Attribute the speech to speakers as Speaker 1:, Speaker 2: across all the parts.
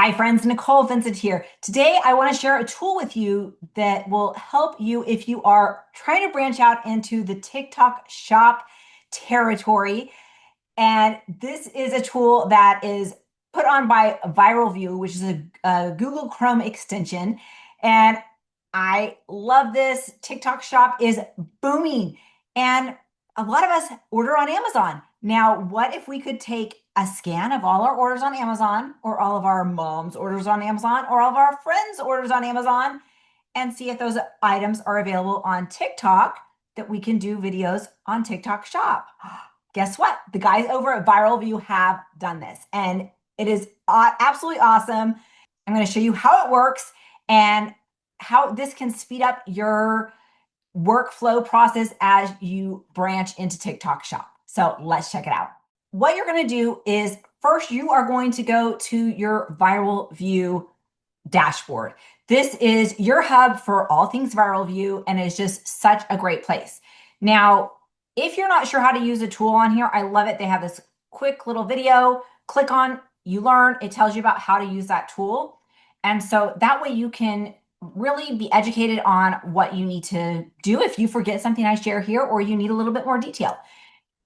Speaker 1: Hi friends, Nicole Vincent here. Today I want to share a tool with you that will help you if you are trying to branch out into the TikTok shop territory. And this is a tool that is put on by Viral View, which is a Google Chrome extension. And I love this. TikTok shop is booming. And a lot of us order on Amazon. Now, what if we could take a scan of all our orders on Amazon, or all of our mom's orders on Amazon, or all of our friends' orders on Amazon, and see if those items are available on TikTok that we can do videos on TikTok shop? Guess what? The guys over at Viral View have done this, and it is absolutely awesome. I'm going to show you how it works and how this can speed up your workflow process as you branch into TikTok shop. So let's check it out. What you're going to do is first, you are going to go to your Viral View dashboard. This is your hub for all things Viral View, and it's just such a great place. Now, if you're not sure how to use a tool on here, I love it. They have this quick little video. Click on, you learn. It tells you about how to use that tool. And so that way you can really be educated on what you need to do if you forget something I share here, or you need a little bit more detail.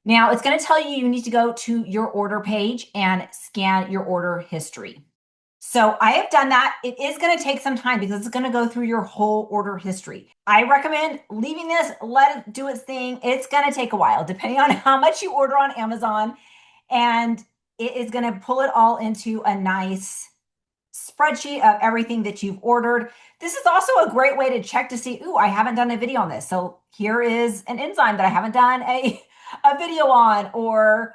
Speaker 1: Now, it's going to tell you need to go to your order page and scan your order history. So I have done that. It is going to take some time because it's going to go through your whole order history. I recommend leaving this, let it do its thing. It's going to take a while, depending on how much you order on Amazon. And it is going to pull it all into a nice spreadsheet of everything that you've ordered. This is also a great way to check to see, ooh, I haven't done a video on this. So here is an enzyme that I haven't done a video on, or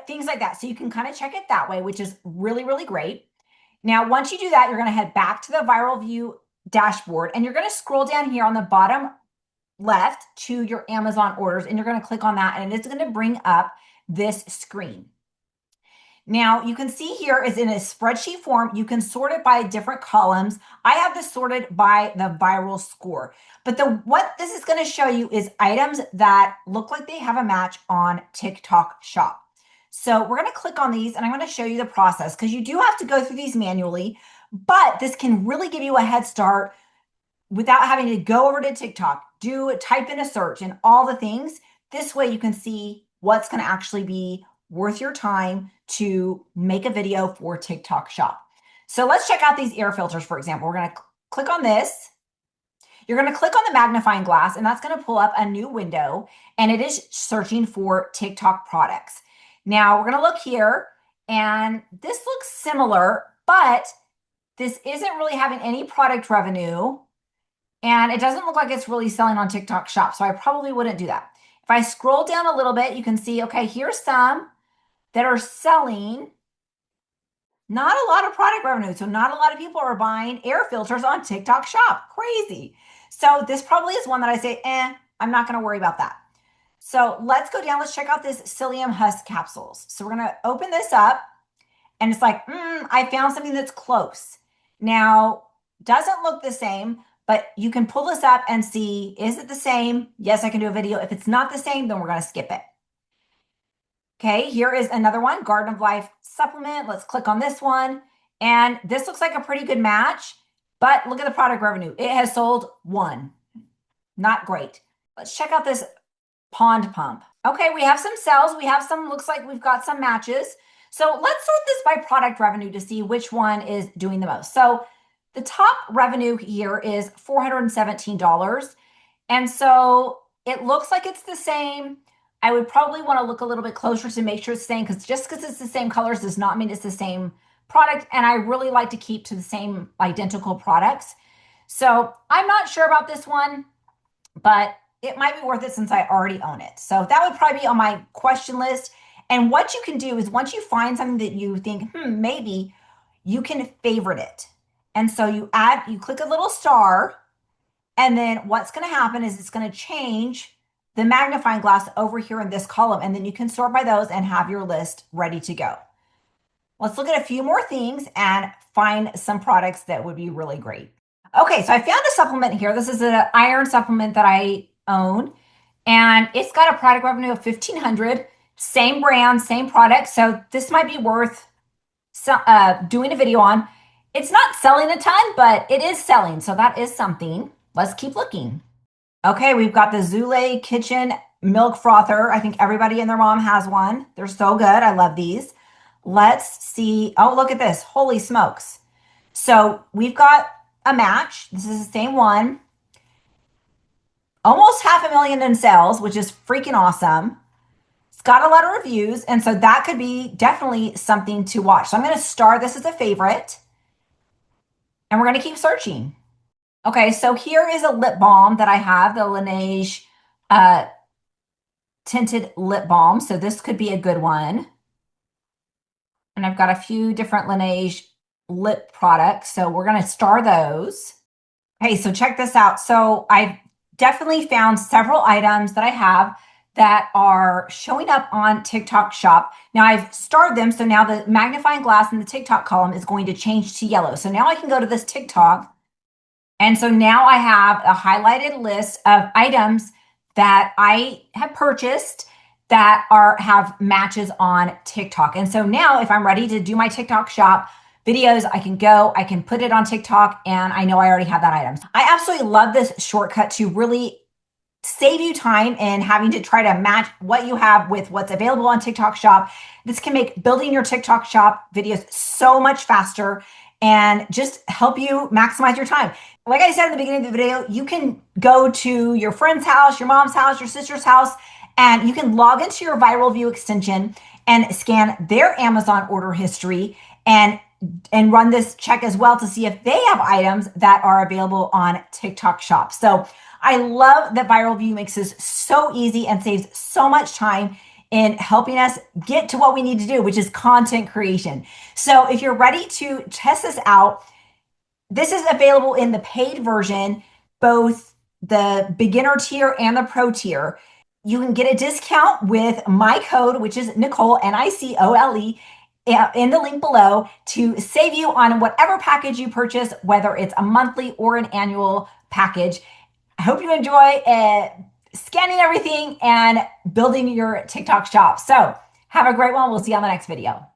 Speaker 1: things like that. So you can kind of check it that way, which is really, really great. Now, once you do that, you're going to head back to the Viral View dashboard, and you're going to scroll down here on the bottom left to your Amazon orders, and you're going to click on that, and it's going to bring up this screen. Now, you can see here is in a spreadsheet form. You can sort it by different columns. I have this sorted by the viral score. But what this is going to show you is items that look like they have a match on TikTok shop. So we're going to click on these, and I'm going to show you the process, because you do have to go through these manually, but this can really give you a head start without having to go over to TikTok, type in a search and all the things. This way you can see what's going to actually be worth your time to make a video for TikTok shop. So let's check out these air filters, for example. We're going to click on this. You're going to click on the magnifying glass, and that's going to pull up a new window, and it is searching for TikTok products. Now we're going to look here, and this looks similar, but this isn't really having any product revenue, and it doesn't look like it's really selling on TikTok shop. So I probably wouldn't do that. If I scroll down a little bit, you can see, okay, here's some that are selling not a lot of product revenue. So not a lot of people are buying air filters on TikTok shop. Crazy. So this probably is one that I say, I'm not going to worry about that. So let's go down. Let's check out this psyllium husk capsules. So we're going to open this up, and it's like, I found something that's close. Now, doesn't look the same, but you can pull this up and see, is it the same? Yes, I can do a video. If it's not the same, then we're going to skip it. Okay, here is another one, Garden of Life supplement. Let's click on this one. And this looks like a pretty good match, but look at the product revenue. It has sold 1. Not great. Let's check out this Pond Pump. Okay, we have some sales. We have some, looks like we've got some matches. So let's sort this by product revenue to see which one is doing the most. So the top revenue here is $417. And so it looks like it's the same. I would probably want to look a little bit closer to make sure it's the same, because just because it's the same colors does not mean it's the same product. And I really like to keep to the same identical products. So I'm not sure about this one, but it might be worth it since I already own it. So that would probably be on my question list. And what you can do is, once you find something that you think, maybe, you can favorite it. And so you click a little star, and then what's going to happen is it's going to change the magnifying glass over here in this column, and then you can sort by those and have your list ready to go. Let's look at a few more things and find some products that would be really great. Okay, so I found a supplement here. This is an iron supplement that I own, and it's got a product revenue of $1,500. Same brand, same product. So this might be worth doing a video on. It's not selling a ton, but it is selling. So that is something. Let's keep looking. Okay, we've got the Zule Kitchen Milk Frother. I think everybody and their mom has one. They're so good. I love these. Let's see. Oh, look at this. Holy smokes. So we've got a match. This is the same one. Almost 500,000 in sales, which is freaking awesome. It's got a lot of reviews, and so that could be definitely something to watch. So I'm going to star this as a favorite, and we're going to keep searching. Okay, so here is a lip balm that I have, the Laneige uh, tinted lip balm. So this could be a good one. And I've got a few different Laneige lip products. So we're going to star those. Hey, so check this out. So I've definitely found several items that I have that are showing up on TikTok Shop. Now I've starred them. So now the magnifying glass in the TikTok column is going to change to yellow. So now I can go to this TikTok. And so now I have a highlighted list of items that I have purchased that have matches on TikTok. And so now if I'm ready to do my TikTok shop videos, I can put it on TikTok, and I know I already have that item. I absolutely love this shortcut to really save you time in having to try to match what you have with what's available on TikTok Shop. This can make building your TikTok Shop videos so much faster and just help you maximize your time. Like I said in the beginning of the video, you can go to your friend's house, your mom's house, your sister's house, and you can log into your Viral View extension and scan their Amazon order history and run this check as well to see if they have items that are available on TikTok Shop. So I love that Viral View makes this so easy and saves so much time in helping us get to what we need to do, which is content creation. So if you're ready to test this out, this is available in the paid version, both the beginner tier and the pro tier. You can get a discount with my code, which is Nicole, Nicole, in the link below to save you on whatever package you purchase, whether it's a monthly or an annual package. I hope you enjoy scanning everything and building your TikTok shop. So have a great one. We'll see you on the next video.